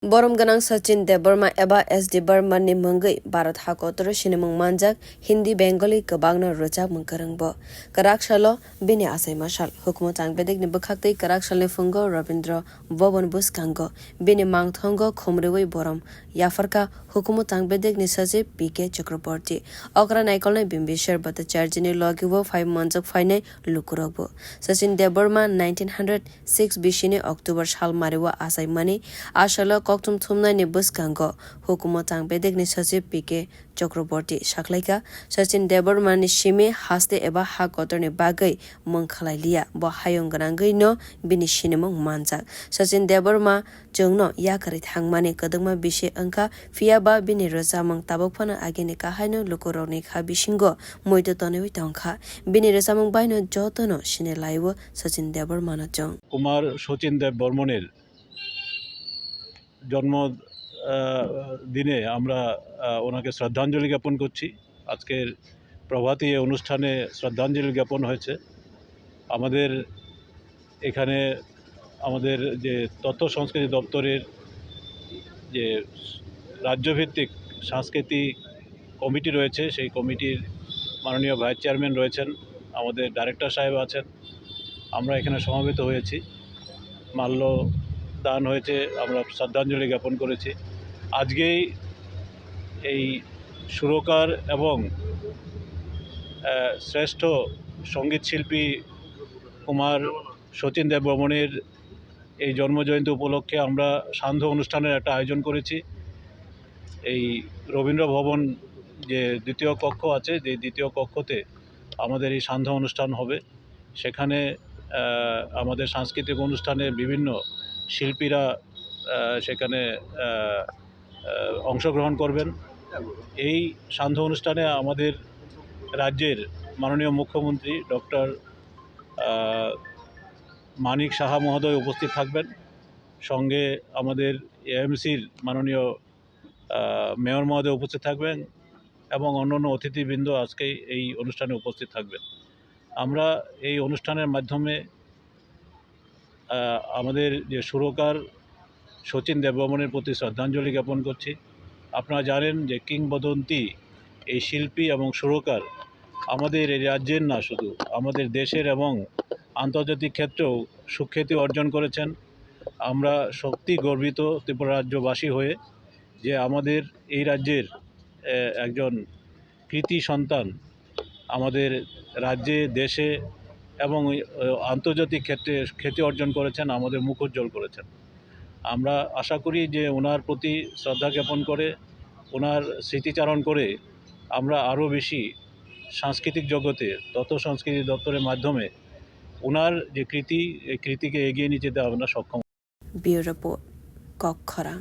Borom ganang Sachin Debarma eba SD Burma ni manggai Bharat hakotro sinamung manjak Hindi Bengali kabangna rojak mungkarangbo karak shalo bini asai mashal hukumo changbedek ni bukhaktei karak shalni fungo Rabindra Bhavan buskango bini mangthongo khomrewi borom yafarka hukumo changbedek ni saje PK Chakraborty okra naikolnai bimbishar bhattacharya logiwo 5 manjak fainai lukurogbo Sachin Debarma 1906 bishini October shal mariwa asai mani ashalo koktum thumnai ni buskango hukumo changbedek ni saje PK Chakraborty shaklaika Sachin Debarma ni shime haste eba ha kotor ni bagai mungkhalailia bo hayong grangai no bini sinimong manjak Sachin Debarma jongno yakari thangmani kadangma bise angka fiaba bini rojamang tabokphana ageni kahaino lukoroni kha bisingo moito tonewi tongkha bini rojamang baino jotono sine laiwo Sachin Debarma na jong Kumar Sachin দেব বর্মনের জন্ম দিনে আমরা ওনাকে শ্রদ্ধাঞ্জলি জ্ঞাপন করছি। আজকের প্রভাতী অনুষ্ঠানে শ্রদ্ধাঞ্জলি জ্ঞাপন হয়েছে। আমাদের এখানে আমাদের যে তথ্য সংস্কৃতি দপ্তরের যে রাজ্যভিত্তিক সাংস্কৃতিক কমিটি রয়েছে, সেই কমিটির মাননীয় ভাইস চেয়ারম্যান রয়েছেন, আমাদের ডাইরেক্টর সাহেব আছেন। আমরা এখানে সমবেত হয়েছি, মাল্য দান হয়েছে, আমরা শ্রদ্ধাঞ্জলি জ্ঞাপন করেছি। আজকেই এই সুরকার এবং শ্রেষ্ঠ সঙ্গীত শিল্পী কুমার শচীন দেব বর্মনের এই জন্মজয়ন্তী উপলক্ষে আমরা সান্ধ্য অনুষ্ঠানের একটা আয়োজন করেছি। এই রবীন্দ্র ভবন যে দ্বিতীয় কক্ষ আছে, যে দ্বিতীয় কক্ষতে আমাদের এই সান্ধ্য অনুষ্ঠান হবে। সেখানে আমাদের সাংস্কৃতিক অনুষ্ঠানে বিভিন্ন শিল্পীরা সেখানে অংশগ্রহণ করবেন। এই সান্ধ্য অনুষ্ঠানে আমাদের রাজ্যের মাননীয় মুখ্যমন্ত্রী ডক্টর মানিক সাহা মহোদয় উপস্থিত থাকবেন। সঙ্গে আমাদের এএমসির মাননীয় মেয়র মহোদয় উপস্থিত থাকবেন এবং অন্যান্য অতিথিবৃন্দ আজকে এই অনুষ্ঠানে উপস্থিত থাকবেন। আমরা এই অনুষ্ঠানের মাধ্যমে আমাদের যে সুরকার শচীন দেববর্মনের প্রতি শ্রদ্ধাঞ্জলি জ্ঞাপন করছি। আপনারা জানেন যে কিংবদন্তি এই শিল্পী এবং সুরকার আমাদের এই রাজ্যের না, শুধু আমাদের দেশের এবং আন্তর্জাতিক ক্ষেত্রেও সুখ্যাতি অর্জন করেছেন। আমরা সত্যি গর্বিত ত্রিপুরা রাজ্যবাসী হয়ে যে আমাদের এই রাজ্যের একজন কৃতি সন্তান আমাদের রাজ্যে, দেশে এবং আন্তর্জাতিক ক্ষেত্রে খ্যাতি অর্জন করেছেন, আমাদের মুখ উজ্জ্বল করেছেন। আমরা আশা করি যে ওনার প্রতি শ্রদ্ধা জ্ঞাপন করে, ওনার স্মৃতিচারণ করে আমরা আরও বেশি সাংস্কৃতিক জগতে তথ্য সংস্কৃতি দপ্তরের মাধ্যমে ওনার যে কৃতি, এই কৃতিকে এগিয়ে নিয়ে যেতে আমরা সক্ষম। Bureau report কক্ষরাং।